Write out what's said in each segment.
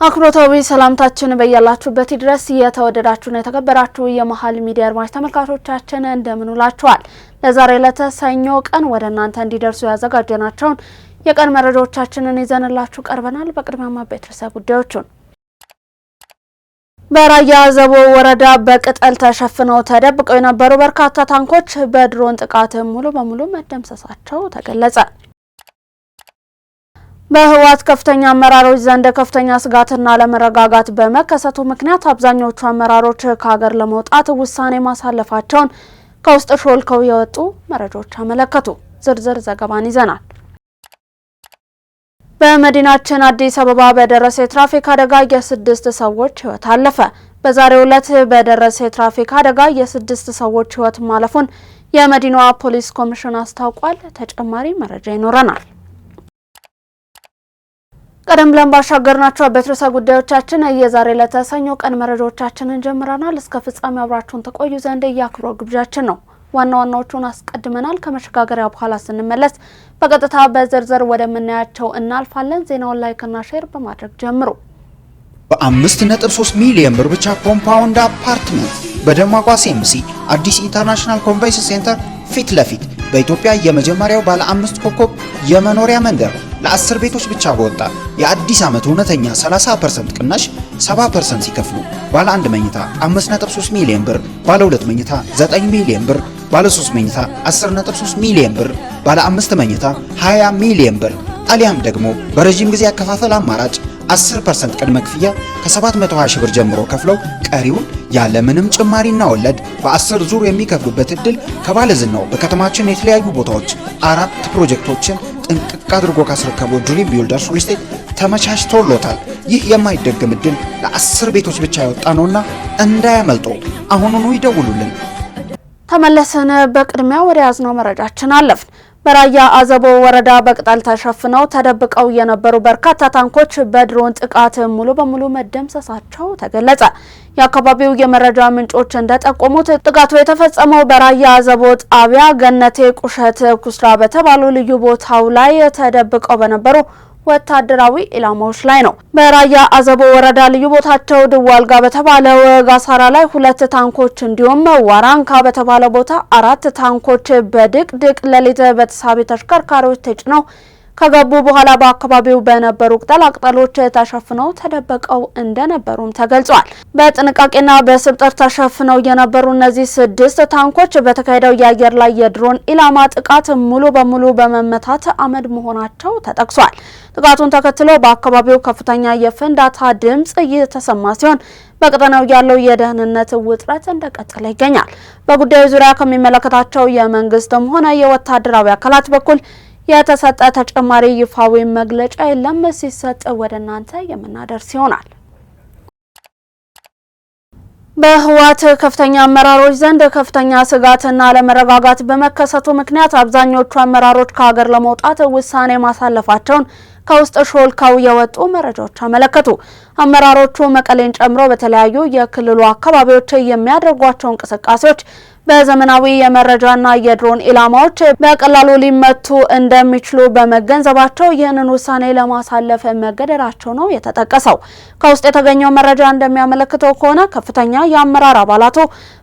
አክብሮታዊ ሰላምታችን በያላችሁበት ድረስ የተወደዳችሁና የተከበራችሁ የመሃል ሚዲያ አድማጭ ተመልካቾቻችን እንደምን ውላችኋል። ለዛሬ ለተሰኞ ቀን ወደ እናንተ እንዲደርሱ ያዘጋጀናቸውን የቀን መረጃዎቻችንን ይዘንላችሁ ቀርበናል። በቅድሚያ ማበይት ርዕሰ ጉዳዮችን በራያ አዘቦ ወረዳ በቅጠል ተሸፍነው ተደብቀው የነበሩ በርካታ ታንኮች በድሮን ጥቃት ሙሉ በሙሉ መደምሰሳቸው ተገለጸ። በህወሓት ከፍተኛ አመራሮች ዘንድ ከፍተኛ ስጋትና አለመረጋጋት በመከሰቱ ምክንያት አብዛኞቹ አመራሮች ከሀገር ለመውጣት ውሳኔ ማሳለፋቸውን ከውስጥ ሾልከው የወጡ መረጃዎች አመለከቱ። ዝርዝር ዘገባን ይዘናል። በመዲናችን አዲስ አበባ በደረሰ የትራፊክ አደጋ የስድስት ሰዎች ህይወት አለፈ። በዛሬው ዕለት በደረሰ የትራፊክ አደጋ የስድስት ሰዎች ህይወት ማለፉን የመዲናዋ ፖሊስ ኮሚሽን አስታውቋል። ተጨማሪ መረጃ ይኖረናል። ቀደም ብለን ባሻገርናቸው በትረሳ ጉዳዮቻችን የዛሬ ለተሰኞ ቀን መረጃዎቻችንን ጀምረናል። እስከ ፍጻሜው አብራችሁን ተቆዩ ዘንድ የአክብሮት ግብዣችን ነው። ዋና ዋናዎቹን አስቀድመናል። ከመሸጋገሪያ በኋላ ስንመለስ በቀጥታ በዝርዝር ወደምናያቸው እናልፋለን። ዜናውን ላይክና ሼር በማድረግ ጀምሩ። በ5.3 ሚሊዮን ብር ብቻ ኮምፓውንድ አፓርትመንት በደማቋ ሲኤምሲ አዲስ ኢንተርናሽናል ኮንቬንሽን ሴንተር ፊት ለፊት በኢትዮጵያ የመጀመሪያው ባለ 5 ኮከብ የመኖሪያ መንደር ለ10 ቤቶች ብቻ በወጣ የአዲስ ዓመት እውነተኛ 30% ቅናሽ 70% ሲከፍሉ ባለ 1 መኝታ 5.3 ሚሊዮን ብር፣ ባለ 2 መኝታ 9 ሚሊዮን ብር፣ ባለ 3 መኝታ 10.3 ሚሊዮን ብር፣ ባለ 5 መኝታ 20 ሚሊዮን ብር አሊያም ደግሞ በረጅም ጊዜ አከፋፈል አማራጭ 10% ቅድመ ክፍያ ከ720 ሺህ ብር ጀምሮ ከፍለው ቀሪውን ያለምንም ጭማሪና ወለድ በ10 ዙር የሚከፍሉበት እድል ከባለዝናው በከተማችን የተለያዩ ቦታዎች 4 ፕሮጀክቶችን ጥንቅቅ አድርጎ ካስረከበው ድሪም ቢልደርስ ሪል ስቴት ተመቻችቶሎታል። ይህ የማይደገም እድል ለ10 ቤቶች ብቻ ያወጣ ነውና እንዳያመልጦ አሁኑኑ ይደውሉልን። ተመለሰን። በቅድሚያ ወደ ያዝነው መረጃችን አለፍን። በራያ አዘቦ ወረዳ በቅጠል ተሸፍነው ተደብቀው የነበሩ በርካታ ታንኮች በድሮን ጥቃት ሙሉ በሙሉ መደምሰሳቸው ተገለጸ። የአካባቢው የመረጃ ምንጮች እንደጠቆሙት ጥቃቱ የተፈጸመው በራያ አዘቦ ጣቢያ ገነቴ ቁሸት ኩስራ በተባሉ ልዩ ቦታው ላይ ተደብቀው በነበሩ ወታደራዊ ኢላማዎች ላይ ነው። በራያ አዘቦ ወረዳ ልዩ ቦታቸው ድዋልጋ በተባለው ጋሳራ ላይ 2 ታንኮች እንዲሁም ዋራንካ በተባለ ቦታ 4 ታንኮች በድቅድቅ ሌሊት በተሳቢ ተሽከርካሪዎች ተጭነው ከገቡ በኋላ በአካባቢው በነበሩ ቅጠላቅጠሎች ተሸፍነው ተደብቀው እንደነበሩም ተገልጿል። በጥንቃቄና በስብጥር ተሸፍነው የነበሩ እነዚህ 6 ታንኮች በተካሄደው የአየር ላይ የድሮን ኢላማ ጥቃት ሙሉ በሙሉ በመመታት አመድ መሆናቸው ተጠቅሷል። ጥቃቱን ተከትሎ በአካባቢው ከፍተኛ የፍንዳታ ድምጽ እየተሰማ ሲሆን በቀጠናው ያለው የደህንነት ውጥረት እንደቀጠለ ይገኛል። በጉዳዩ ዙሪያ ከሚመለከታቸው የመንግስትም ሆነ የወታደራዊ አካላት በኩል የተሰጠ ተጨማሪ ይፋዊ መግለጫ የለም። ሲሰጥ ወደ እናንተ የምናደርስ ይሆናል። በህወሓት ከፍተኛ አመራሮች ዘንድ ከፍተኛ ስጋትና አለመረጋጋት በመከሰቱ ምክንያት አብዛኞቹ አመራሮች ከሀገር ለመውጣት ውሳኔ ማሳለፋቸውን ከውስጥ ሾልከው የወጡ መረጃዎች አመለከቱ። አመራሮቹ መቀሌን ጨምሮ በተለያዩ የክልሉ አካባቢዎች የሚያደርጓቸው እንቅስቃሴዎች በዘመናዊ የመረጃና የድሮን ኢላማዎች በቀላሉ ሊመቱ እንደሚችሉ በመገንዘባቸው ይህንን ውሳኔ ለማሳለፍ መገደዳቸው ነው የተጠቀሰው። ከውስጥ የተገኘው መረጃ እንደሚያመለክተው ከሆነ ከፍተኛ የአመራር አባላቱ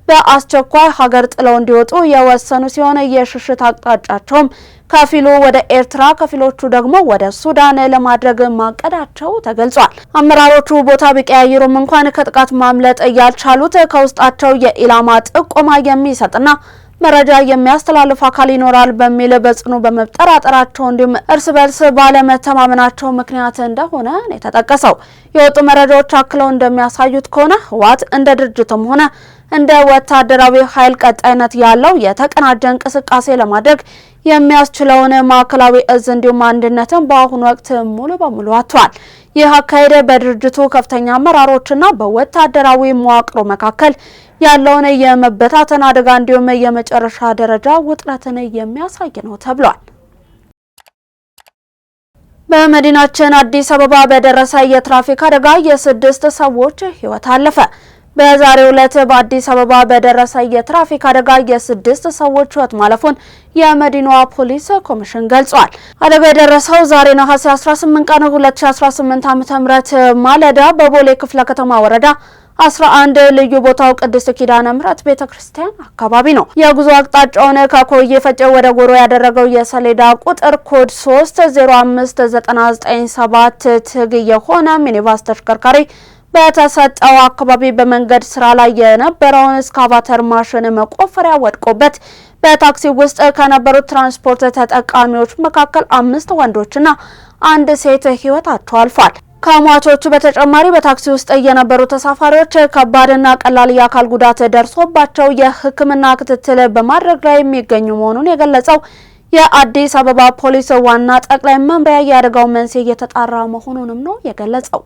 በአስቸኳይ ሀገር ጥለው እንዲወጡ የወሰኑ ሲሆን የሽሽት አቅጣጫቸውም ከፊሉ ወደ ኤርትራ ከፊሎቹ ደግሞ ወደ ሱዳን ለማድረግ ማቀዳቸው ተገልጿል። አመራሮቹ ቦታ ቢቀያየሩም እንኳን ከጥቃት ማምለጥ ያልቻሉት ከውስጣቸው የኢላማ ጥቆማ የሚሰጥና መረጃ የሚያስተላልፍ አካል ይኖራል በሚል በጽኑ በመጠራጠራቸው እንዲሁም እርስ በርስ ባለመተማመናቸው ምክንያት እንደሆነ ነው የተጠቀሰው። የወጡ መረጃዎች አክለው እንደሚያሳዩት ከሆነ ህወሓት እንደ ድርጅትም ሆነ እንደ ወታደራዊ ኃይል ቀጣይነት ያለው የተቀናጀ እንቅስቃሴ ለማድረግ የሚያስችለውን ማዕከላዊ እዝ እንዲሁም አንድነትን በአሁኑ ወቅት ሙሉ በሙሉ አጥቷል። ይህ አካሄድ በድርጅቱ ከፍተኛ አመራሮችና በወታደራዊ መዋቅሩ መካከል ያለውን የመበታተን አደጋ እንዲሁም የመጨረሻ ደረጃ ውጥረትን የሚያሳይ ነው ተብሏል። በመዲናችን አዲስ አበባ በደረሰ የትራፊክ አደጋ የ6 ሰዎች ህይወት አለፈ። በዛሬው ዕለት በአዲስ አበባ በደረሰ የትራፊክ አደጋ የስድስት ሰዎች ሕይወት ማለፉን የመዲናዋ ፖሊስ ኮሚሽን ገልጿል። አደጋው የደረሰው ዛሬ ነሐሴ 18 ቀን 2018 ዓ.ም ማለዳ በቦሌ ክፍለ ከተማ ወረዳ 11 ልዩ ቦታው ቅድስት ኪዳነ ምሕረት ቤተክርስቲያን አካባቢ ነው። የጉዞ አቅጣጫውን ከኮዬ ፈጬ ወደ ጎሮ ያደረገው የሰሌዳ ቁጥር ኮድ 305997 ትግ የሆነ ሚኒባስ ተሽከርካሪ በተሰጠው አካባቢ በመንገድ ስራ ላይ የነበረውን እስካቫተር ማሽን መቆፈሪያ ወድቆበት በታክሲ ውስጥ ከነበሩት ትራንስፖርት ተጠቃሚዎች መካከል 5 ወንዶችና 1 ሴት ሕይወታቸው አልፏል። ከሟቾቹ በተጨማሪ በታክሲ ውስጥ የነበሩ ተሳፋሪዎች ከባድና ቀላል የአካል ጉዳት ደርሶባቸው የሕክምና ክትትል በማድረግ ላይ የሚገኙ መሆኑን የገለጸው የአዲስ አበባ ፖሊስ ዋና ጠቅላይ መምሪያ የአደጋው መንስኤ እየተጣራ መሆኑንም ነው የገለጸው።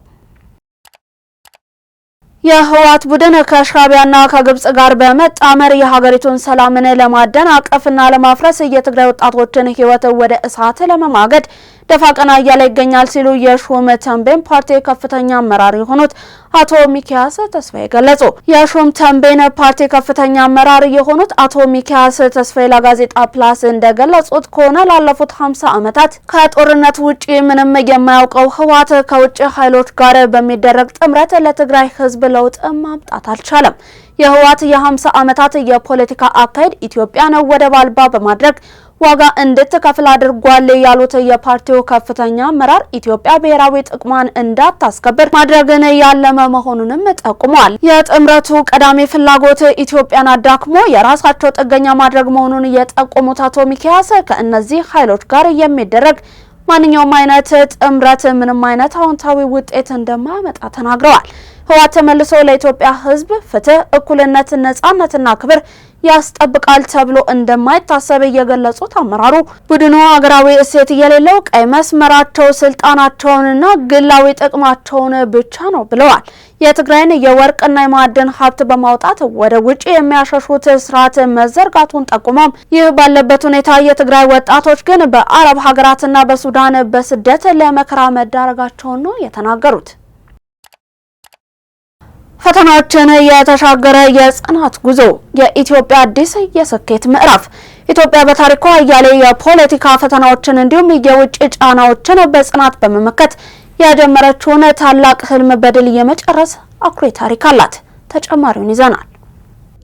የህወሓት ቡድን ከሻዕቢያና ከግብጽ ጋር በመጣመር የሀገሪቱን ሰላምን ለማደናቀፍና ለማፍረስ የትግራይ ወጣቶችን ህይወት ወደ እሳት ለመማገድ ደፋ ቀና እያለ ይገኛል ሲሉ የሹም ተንቤን ፓርቲ ከፍተኛ አመራር የሆኑት አቶ ሚኪያስ ተስፋዬ ገለጹ። የሹም ተንቤን ፓርቲ ከፍተኛ አመራር የሆኑት አቶ ሚኪያስ ተስፋዬ ለጋዜጣ ፕላስ እንደገለጹት ከሆነ ላለፉት 50 ዓመታት ከጦርነት ውጪ ምንም የማያውቀው ህወሓት ከውጭ ኃይሎች ጋር በሚደረግ ጥምረት ለትግራይ ህዝብ ለውጥ ማምጣት አልቻለም። የህወሓት የ50 ዓመታት የፖለቲካ አካሄድ ኢትዮጵያን ወደብ አልባ በማድረግ ዋጋ እንድትከፍል አድርጓል ያሉት የፓርቲው ከፍተኛ አመራር ኢትዮጵያ ብሔራዊ ጥቅሟን እንዳታስከብር ማድረግን ያለመ መሆኑንም ጠቁመዋል። የጥምረቱ ቀዳሚ ፍላጎት ኢትዮጵያን አዳክሞ የራሳቸው ጥገኛ ማድረግ መሆኑን የጠቆሙት አቶ ሚኪያስ ከእነዚህ ኃይሎች ጋር የሚደረግ ማንኛውም አይነት ጥምረት ምንም አይነት አዎንታዊ ውጤት እንደማያመጣ ተናግረዋል። ህወሓት ተመልሶ ለኢትዮጵያ ህዝብ ፍትህ፣ እኩልነት፣ ነጻነትና ክብር ያስጠብቃል ተብሎ እንደማይታሰብ የገለጹት አመራሩ ቡድኑ አገራዊ እሴት የሌለው ቀይ መስመራቸው ስልጣናቸውንና ግላዊ ጥቅማቸውን ብቻ ነው ብለዋል። የትግራይን የወርቅና የማዕድን ሀብት በማውጣት ወደ ውጪ የሚያሸሹት ስርዓት መዘርጋቱን ጠቁመው ይህ ባለበት ሁኔታ የትግራይ ወጣቶች ግን በአረብ ሀገራትና በሱዳን በስደት ለመከራ መዳረጋቸውን ነው የተናገሩት። ፈተናዎችን የተሻገረ የጽናት ጉዞ የኢትዮጵያ አዲስ የስኬት ምዕራፍ። ኢትዮጵያ በታሪኳ አያሌ የፖለቲካ ፈተናዎችን እንዲሁም የውጭ ጫናዎችን በጽናት በመመከት ያጀመረችውን ታላቅ ህልም በድል የመጨረስ አኩሪ ታሪክ አላት። ተጨማሪውን ይዘናል።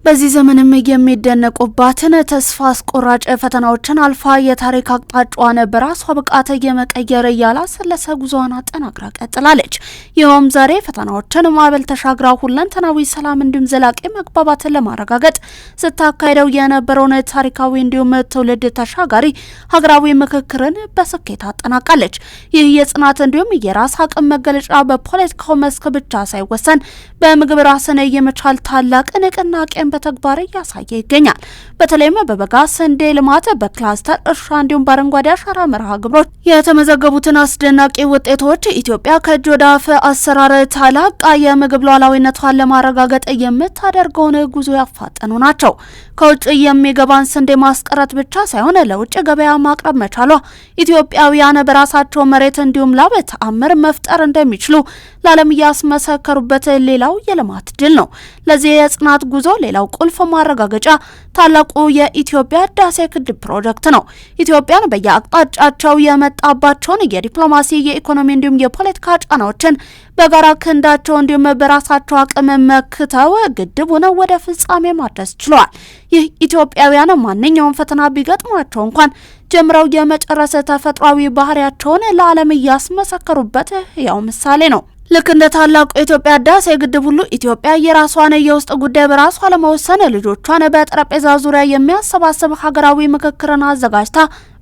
በዚህ ዘመንም የሚደነቁባትን ተስፋ አስቆራጭ ፈተናዎችን አልፋ የታሪክ አቅጣጫዋን በራሷ ብቃት የመቀየር ያላሰለሰ ጉዞዋን አጠናክራ ቀጥላለች። ይኸውም ዛሬ ፈተናዎችን ማዕበል ተሻግራ ሁለንተናዊ ሰላም እንዲሁም ዘላቂ መግባባትን ለማረጋገጥ ስታካሄደው የነበረውን ታሪካዊ እንዲሁም ትውልድ ተሻጋሪ ሀገራዊ ምክክርን በስኬት አጠናቃለች። ይህ የጽናት እንዲሁም የራስ አቅም መገለጫ በፖለቲካው መስክ ብቻ ሳይወሰን በምግብ ራስን የመቻል ታላቅ ንቅናቄን በተግባር እያሳየ ይገኛል። በተለይም በበጋ ስንዴ ልማት፣ በክላስተር እርሻ እንዲሁም በአረንጓዴ አሻራ መርሃ ግብሮች የተመዘገቡትን አስደናቂ ውጤቶች ኢትዮጵያ ከእጅ ወደ አፍ አሰራር ታላቅ የምግብ ሉዓላዊነቷን ለማረጋገጥ የምታደርገውን ጉዞ ያፋጠኑ ናቸው። ከውጭ የሚገባን ስንዴ ማስቀረት ብቻ ሳይሆን ለውጭ ገበያ ማቅረብ መቻሏ ኢትዮጵያውያን በራሳቸው መሬት እንዲሁም ላብ ተአምር መፍጠር እንደሚችሉ ለዓለም ያስመሰከሩበት ሌላው የልማት ድል ነው። ለዚህ የጽናት ጉዞ ሌላው ቁልፍ ማረጋገጫ ታላቁ የኢትዮጵያ ህዳሴ ግድብ ፕሮጀክት ነው። ኢትዮጵያን በየአቅጣጫቸው የመጣባቸውን የዲፕሎማሲ፣ የኢኮኖሚ እንዲሁም የፖለቲካ ጫናዎችን በጋራ ክንዳቸው እንዲሁም በራሳቸው አቅም መክተው ግድቡን ወደ ፍጻሜ ማድረስ ችለዋል። ይህ ኢትዮጵያውያን ማንኛውም ፈተና ቢገጥሟቸው እንኳን ጀምረው የመጨረስ ተፈጥሯዊ ባህሪያቸውን ለዓለም ያስመሰከሩበት ያው ምሳሌ ነው። ልክ እንደ ታላቁ የኢትዮጵያ ህዳሴ ግድብ ሁሉ ኢትዮጵያ የራሷን የውስጥ ጉዳይ በራሷ ለመወሰን ልጆቿን በጠረጴዛ ዙሪያ የሚያሰባስብ ሀገራዊ ምክክርን አዘጋጅታ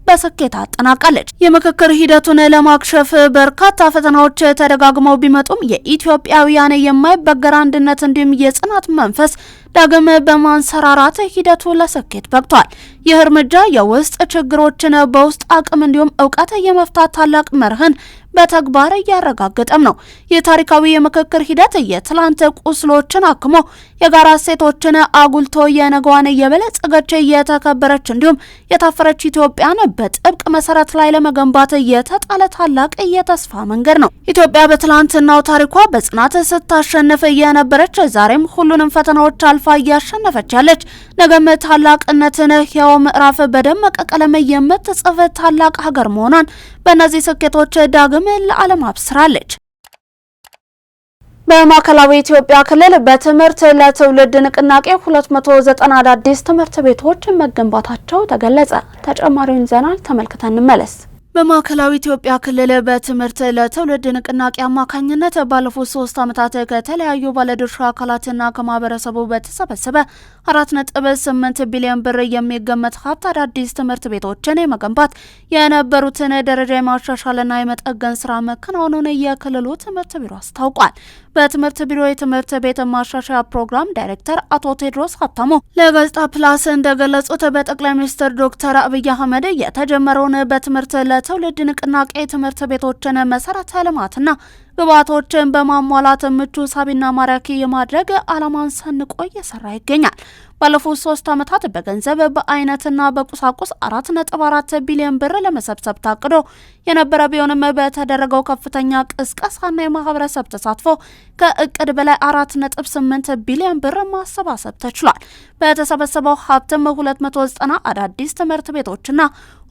በስኬት አጠናቃለች። የምክክር ሂደቱን ለማክሸፍ በርካታ ፈተናዎች ተደጋግመው ቢመጡም የኢትዮጵያውያን የማይበገር አንድነት እንዲሁም የጽናት መንፈስ ዳግም በማንሰራራት ሂደቱ ለስኬት በቅቷል። ይህ እርምጃ የውስጥ ችግሮችን በውስጥ አቅም እንዲሁም እውቀት የመፍታት ታላቅ መርህን በተግባር እያረጋገጠም ነው። የታሪካዊ የምክክር ሂደት የትላንት ቁስሎችን አክሞ የጋራ እሴቶችን አጉልቶ የነገዋን የበለጸገች የተከበረች እንዲሁም የታፈረች ኢትዮጵያን በጥብቅ መሰረት ላይ ለመገንባት የተጣለ ታላቅ የተስፋ መንገድ ነው። ኢትዮጵያ በትላንትናው ታሪኳ በጽናት ስታሸንፍ የነበረች ዛሬም ሁሉንም ፈተናዎች አልፋ እያሸነፈች ያለች ነገም ታላቅነትን ሕያው ምዕራፍ በደመቀ ቀለም የምትጽፍ ታላቅ ሀገር መሆኗን በእነዚህ ስኬቶች ዳግም ለዓለም አብስራለች። በማዕከላዊ ኢትዮጵያ ክልል በትምህርት ለትውልድ ንቅናቄ 290 አዳዲስ ትምህርት ቤቶች መገንባታቸው ተገለጸ። ተጨማሪውን ዜና ተመልክተን እንመለስ። በማዕከላዊ ኢትዮጵያ ክልል በትምህርት ለትውልድ ንቅናቄ አማካኝነት ባለፉት 3 ዓመታት ከተለያዩ ባለድርሻ አካላትና ከማህበረሰቡ በተሰበሰበ 4.8 ቢሊዮን ብር የሚገመት ሀብት አዳዲስ ትምህርት ቤቶችን የመገንባት የነበሩትን ደረጃ የማሻሻልና የመጠገን ስራ መከናወኑን የክልሉ ትምህርት ቢሮ አስታውቋል። በትምህርት ቢሮ የትምህርት ቤት ማሻሻያ ፕሮግራም ዳይሬክተር አቶ ቴድሮስ ሀብታሙ ለጋዜጣ ፕላስ እንደገለጹት በጠቅላይ ሚኒስትር ዶክተር አብይ አህመድ የተጀመረውን በትምህርት ለትውልድ ንቅናቄ ትምህርት ቤቶችን መሰረተ ልማትና ግብዓቶችን በማሟላት ምቹ ሳቢና ማራኪ የማድረግ ዓላማን ሰንቆ እየሰራ ይገኛል። ባለፉት 3 ዓመታት በገንዘብ በአይነትና በቁሳቁስ 4.4 ቢሊዮን ብር ለመሰብሰብ ታቅዶ የነበረ ቢሆንም በተደረገው ከፍተኛ ቅስቀሳና የማህበረሰብ ተሳትፎ ከእቅድ በላይ 4.8 ቢሊዮን ብር ማሰባሰብ ተችሏል። በተሰበሰበው ሀብትም 290 አዳዲስ ትምህርት ቤቶችና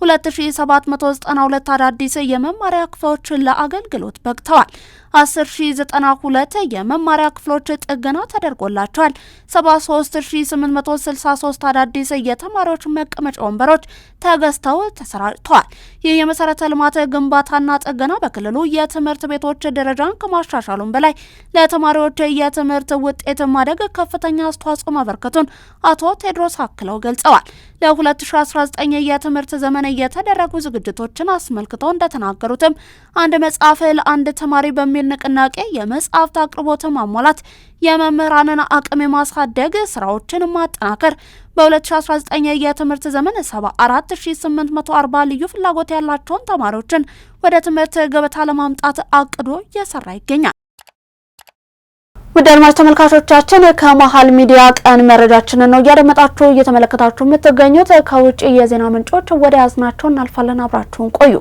2792 አዳዲስ የመማሪያ ክፍሎች ለአገልግሎት በቅተዋል። 10092 የመማሪያ ክፍሎች ጥገና ተደርጎላቸዋል። 73863 አዳዲስ የተማሪዎች መቀመጫ ወንበሮች ተገዝተው ተሰራጭተዋል። ይህ የመሰረተ ልማት ግንባታና ጥገና በክልሉ የትምህርት ቤቶች ደረጃን ከማሻሻሉም በላይ ለተማሪዎች የትምህርት ውጤት ማደግ ከፍተኛ አስተዋጽኦ ማበርከቱን አቶ ቴድሮስ አክለው ገልጸዋል። ለ2019 የትምህርት ዘመን የተደረጉ ዝግጅቶችን አስመልክተው እንደተናገሩትም አንድ መጽሐፍ ለአንድ ተማሪ በሚል ንቅናቄ የመጽሐፍት አቅርቦት ማሟላት፣ የመምህራንን አቅም የማሳደግ ስራዎችን ማጠናከር በ2019 የትምህርት ዘመን 74840 ልዩ ፍላጎት ያላቸውን ተማሪዎችን ወደ ትምህርት ገበታ ለማምጣት አቅዶ እየሰራ ይገኛል። ውድ አድማጭ ተመልካቾቻችን ከመሃል ሚዲያ ቀን መረጃችንን ነው እያደመጣችሁ እየተመለከታችሁ የምትገኙት። ከውጭ የዜና ምንጮች ወደ ያዝናቸው እናልፋለን። አብራችሁን ቆዩ።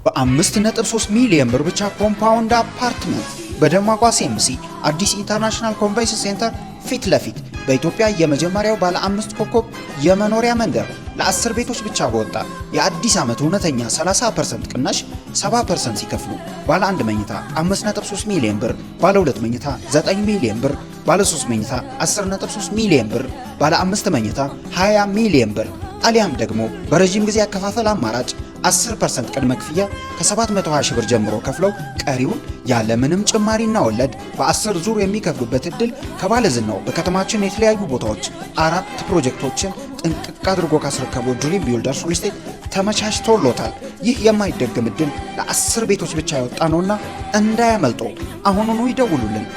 በ5.3 ሚሊዮን ብር ብቻ ኮምፓውንድ አፓርትመንት በደማቋ ሲኤምሲ አዲስ ኢንተርናሽናል ኮንቬንሽን ሴንተር ፊት ለፊት በኢትዮጵያ የመጀመሪያው ባለ 5 ኮከብ የመኖሪያ መንደር ለ10 ቤቶች ብቻ በወጣ የአዲስ ዓመት እውነተኛ 30% ቅናሽ 70% ሲከፍሉ ባለ 1 መኝታ 5.3 ሚሊዮን ብር፣ ባለ 2 መኝታ 9 ሚሊዮን ብር፣ ባለ 3 መኝታ 10.3 ሚሊዮን ብር፣ ባለ 5 መኝታ 20 ሚሊዮን ብር አሊያም ደግሞ በረጅም ጊዜ አከፋፈል አማራጭ 10% ቅድመ ክፍያ ከ720 ሺህ ብር ጀምሮ ከፍለው ቀሪውን ያለምንም ጭማሪና ወለድ በ10 ዙር የሚከፍሉበት እድል ከባለዝናው በከተማችን የተለያዩ ቦታዎች 4 ፕሮጀክቶችን ጥንቅቅ አድርጎ ካስረከበው ድሪም ቢልደርስ ሪል ስቴት ተመቻችቶሎታል። ይህ የማይደገም እድል ለ10 ቤቶች ብቻ ያወጣ ነውና እንዳያመልጦ አሁኑኑ ይደውሉልን።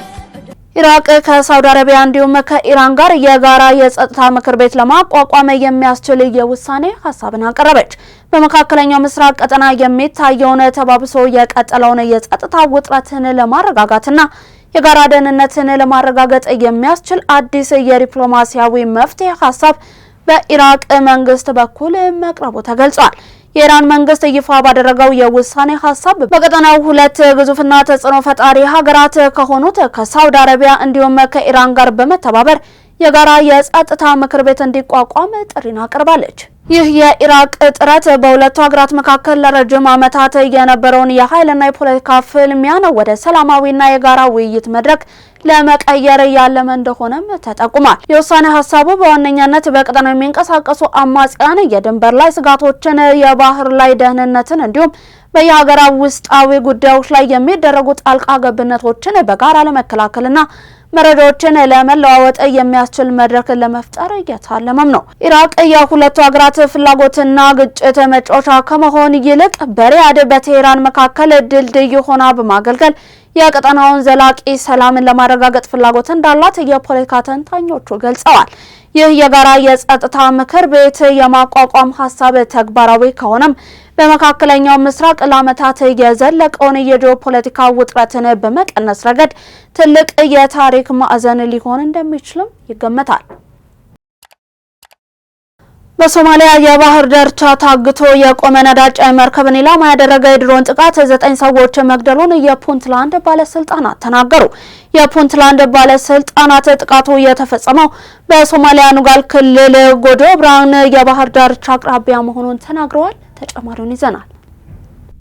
ኢራቅ ከሳውዲ አረቢያ እንዲሁም ከኢራን ጋር የጋራ የጸጥታ ምክር ቤት ለማቋቋም የሚያስችል የውሳኔ ሀሳብን አቀረበች። በመካከለኛው ምስራቅ ቀጠና የሚታየውን ተባብሶ የቀጠለውን የጸጥታ ውጥረትን ለማረጋጋትና የጋራ ደህንነትን ለማረጋገጥ የሚያስችል አዲስ የዲፕሎማሲያዊ መፍትሄ ሀሳብ በኢራቅ መንግስት በኩል መቅረቡ ተገልጿል። የኢራን መንግስት ይፋ ባደረገው የውሳኔ ሀሳብ በቀጠናው 2 ግዙፍና ተጽዕኖ ፈጣሪ ሀገራት ከሆኑት ከሳውዲ አረቢያ እንዲሁም ከኢራን ጋር በመተባበር የጋራ የጸጥታ ምክር ቤት እንዲቋቋም ጥሪን አቅርባለች። ይህ የኢራቅ ጥረት በሁለቱ ሀገራት መካከል ለረጅም ዓመታት የነበረውን የኃይልና የፖለቲካ ፍልሚያን ወደ ሰላማዊና የጋራ ውይይት መድረክ ለመቀየር ያለመ እንደሆነም ተጠቁሟል። የውሳኔ ሀሳቡ በዋነኛነት በቀጠናው የሚንቀሳቀሱ አማጽያን የድንበር ላይ ስጋቶችን፣ የባህር ላይ ደህንነትን እንዲሁም በየሀገራው ውስጣዊ ጉዳዮች ላይ የሚደረጉ ጣልቃ ገብነቶችን በጋራ ለመከላከልና መረጃዎችን ለመለዋወጥ የሚያስችል መድረክ ለመፍጠር እየታለመም ነው። ኢራቅ የሁለቱ ሀገራት ፍላጎትና ግጭት መጫወቻ ከመሆን ይልቅ በሪያድ በቴህራን መካከል ድልድይ ሆና በማገልገል የቀጠናውን ዘላቂ ሰላምን ለማረጋገጥ ፍላጎት እንዳላት የፖለቲካ ተንታኞቹ ገልጸዋል። ይህ የጋራ የጸጥታ ምክር ቤት የማቋቋም ሀሳብ ተግባራዊ ከሆነም በመካከለኛው ምስራቅ ለዓመታት የዘለቀውን የጂኦፖለቲካ ውጥረትን በመቀነስ ረገድ ትልቅ የታሪክ ማዕዘን ሊሆን እንደሚችልም ይገመታል። በሶማሊያ የባህር ዳርቻ ታግቶ የቆመ ነዳጅ መርከብን ኢላማ ያደረገ የድሮን ጥቃት 9 ሰዎች መግደሉን የፑንትላንድ ባለስልጣናት ተናገሩ። የፑንትላንድ ባለስልጣናት ጥቃቱ የተፈጸመው በሶማሊያ ኑጋል ክልል ጎዶብራን የባህር ዳርቻ አቅራቢያ መሆኑን ተናግረዋል። ተጨማሪውን ይዘናል።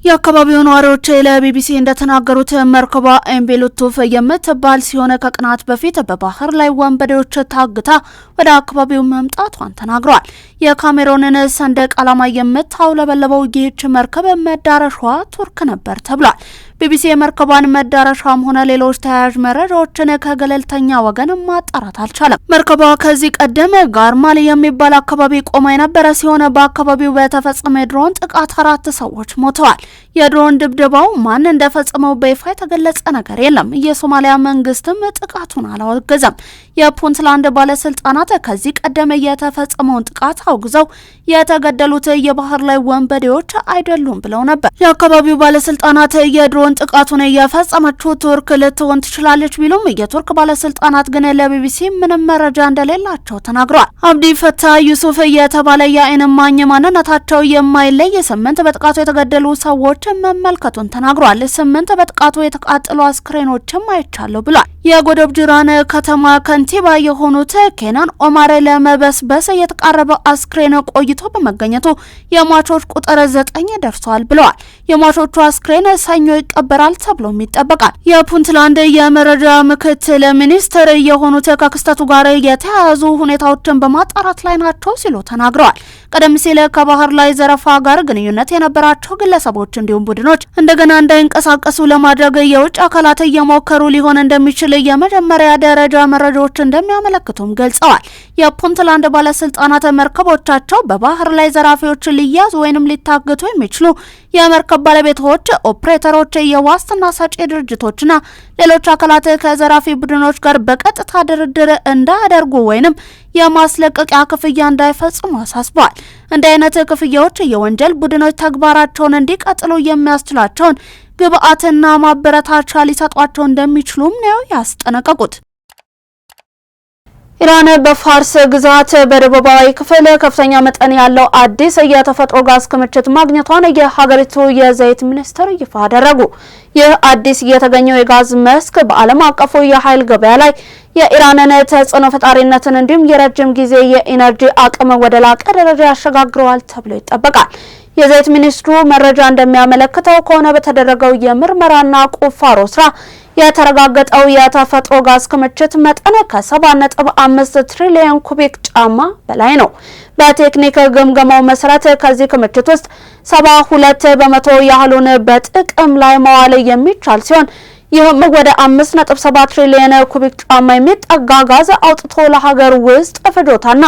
የአካባቢው ነዋሪዎች ለቢቢሲ እንደተናገሩት መርከቧ ኤምቤሉቱፍ የምትባል ሲሆን ከቀናት በፊት በባህር ላይ ወንበዴዎች ታግታ ወደ አካባቢው መምጣቷን ተናግረዋል። የካሜሮንን ሰንደቅ ዓላማ የምታውለበለበው ይህች መርከብ መዳረሻዋ ቱርክ ነበር ተብሏል። ቢቢሲ የመርከቧን መዳረሻም ሆነ ሌሎች ተያያዥ መረጃዎችን ከገለልተኛ ወገን ማጣራት አልቻለም። መርከቧ ከዚህ ቀደም ጋርማል የሚባል አካባቢ ቆማ የነበረ ሲሆን በአካባቢው በተፈጸመ የድሮን ጥቃት 4 ሰዎች ሞተዋል። የድሮን ድብደባው ማን እንደፈጸመው በይፋ የተገለጸ ነገር የለም። የሶማሊያ መንግስትም ጥቃቱን አላወገዘም። የፑንትላንድ ባለስልጣናት ከዚህ ቀደም የተፈጸመውን ጥቃት አውግዘው የተገደሉት የባህር ላይ ወንበዴዎች አይደሉም ብለው ነበር። የአካባቢው ባለስልጣናት የድሮን ጥቃቱን የፈጸመችው ቱርክ ልትሆን ትችላለች ቢሉም የቱርክ ባለስልጣናት ግን ለቢቢሲ ምንም መረጃ እንደሌላቸው ተናግረዋል። አብዲ ፈታህ ዩሱፍ የተባለ የዓይን እማኝ ማንነታቸው የማይለይ 8 በጥቃቱ የተገደሉ ሰዎች መመልከቱን ተናግሯል። 8 በጥቃቱ የተቃጠሉ አስክሬኖችም አይቻለሁ ብሏል። የጎዶብ ጅራን ከተማ ከንቲባ የሆኑት ኬናን ኦማር ለመበስበስ የተቃረበ አስክሬን ቆይቶ በመገኘቱ የሟቾች ቁጥር 9 ደርሷል ብለዋል። የሟቾቹ አስክሬን ሰኞ ይቀበራል ተብሎም ይጠበቃል። የፑንትላንድ የመረጃ ምክትል ሚኒስትር የሆኑት ከክስተቱ ጋር የተያያዙ ሁኔታዎችን በማጣራት ላይ ናቸው ሲሉ ተናግረዋል። ቀደም ሲል ከባህር ላይ ዘረፋ ጋር ግንኙነት የነበራቸው ግለሰቦች እንዲሁም ቡድኖች እንደገና እንዳይንቀሳቀሱ ለማድረግ የውጭ አካላት እየሞከሩ ሊሆን እንደሚችል የመጀመሪያ ደረጃ መረጃዎች እንደሚያመለክቱም ገልጸዋል። የፑንትላንድ ባለስልጣናት መርከቦቻቸው በባህር ላይ ዘራፊዎች ሊያዙ ወይንም ሊታገቱ የሚችሉ የመርከብ ባለቤቶች፣ ኦፕሬተሮች፣ የዋስትና ሰጪ ድርጅቶችና ሌሎች አካላት ከዘራፊ ቡድኖች ጋር በቀጥታ ድርድር እንዳያደርጉ ወይንም የማስለቀቂያ ክፍያ እንዳይፈጽሙ አሳስበዋል። እንዲህ አይነት ክፍያዎች የወንጀል ቡድኖች ተግባራቸውን እንዲቀጥሉ የሚያስችላቸውን ግብአትና ማበረታቻ ሊሰጧቸው እንደሚችሉም ነው ያስጠነቀቁት። ኢራን በፋርስ ግዛት በደቡባዊ ክፍል ከፍተኛ መጠን ያለው አዲስ የተፈጥሮ ጋዝ ክምችት ማግኘቷን የሀገሪቱ የዘይት ሚኒስትር ይፋ አደረጉ። ይህ አዲስ የተገኘው የጋዝ መስክ በዓለም አቀፉ የኃይል ገበያ ላይ የኢራንን ተጽዕኖ ፈጣሪነትን እንዲሁም የረጅም ጊዜ የኢነርጂ አቅም ወደ ላቀ ደረጃ ያሸጋግረዋል ተብሎ ይጠበቃል። የዘይት ሚኒስትሩ መረጃ እንደሚያመለክተው ከሆነ በተደረገው የምርመራና ቁፋሮ ስራ የተረጋገጠው የተፈጥሮ ጋዝ ክምችት መጠን ከ7.5 ትሪሊዮን ኩቢክ ጫማ በላይ ነው። በቴክኒክ ግምገማው መሰረት ከዚህ ክምችት ውስጥ 72% ያህሉን በጥቅም ላይ ማዋል የሚቻል ሲሆን ይህም ወደ 5.7 ትሪሊዮን ኩቢክ ጫማ የሚጠጋ ጋዝ አውጥቶ ለሀገር ውስጥ ፍጆታና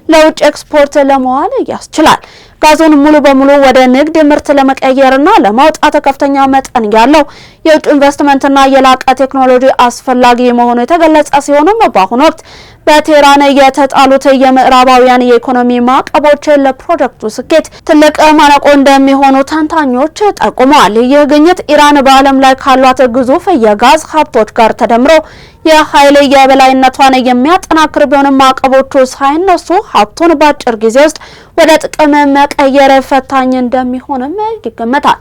ለውጭ ኤክስፖርት ለማዋል ያስችላል። ጋዙን ሙሉ በሙሉ ወደ ንግድ ምርት ለመቀየርና ለማውጣት ከፍተኛ መጠን ያለው የውጭ ኢንቨስትመንትና የላቀ ቴክኖሎጂ አስፈላጊ መሆኑ የተገለጸ ሲሆንም በአሁኑ ወቅት በቴህራን የተጣሉት የምዕራባውያን የኢኮኖሚ ማዕቀቦች ለፕሮጀክቱ ስኬት ትልቅ ማነቆ እንደሚሆኑ ተንታኞች ጠቁመዋል። ይህ ግኝት ኢራን በዓለም ላይ ካሏት ግዙፍ የጋዝ ሀብቶች ጋር ተደምሮ የኃይል የበላይነቷን የሚያጠናክር ቢሆንም ማዕቀቦቹ ሳይነሱ ሀብቱን በአጭር ጊዜ ውስጥ ወደ ጥቅም መቀየር ፈታኝ እንደሚሆንም ይገመታል።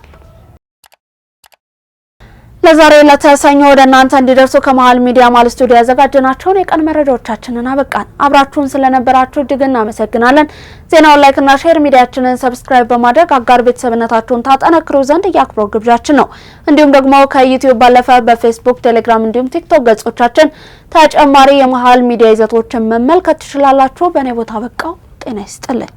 ለዛሬ ለተሰኞ ወደ እናንተ እንዲደርሱ ከመሃል ሚዲያ ማል ስቱዲዮ ያዘጋጀናቸውን የቀን መረጃዎቻችንን አበቃን። አብራችሁን ስለነበራችሁ እጅግ እናመሰግናለን። ዜናውን ላይክ እና ሼር፣ ሚዲያችንን ሰብስክራይብ በማድረግ አጋር ቤተሰብነታችሁን ታጠናክሩ ዘንድ የአክብሮት ግብዣችን ነው። እንዲሁም ደግሞ ከዩቲዩብ ባለፈ በፌስቡክ፣ ቴሌግራም እንዲሁም ቲክቶክ ገጾቻችን ተጨማሪ የመሃል ሚዲያ ይዘቶችን መመልከት ትችላላችሁ። በእኔ ቦታ በቃው። ጤና ይስጥልኝ።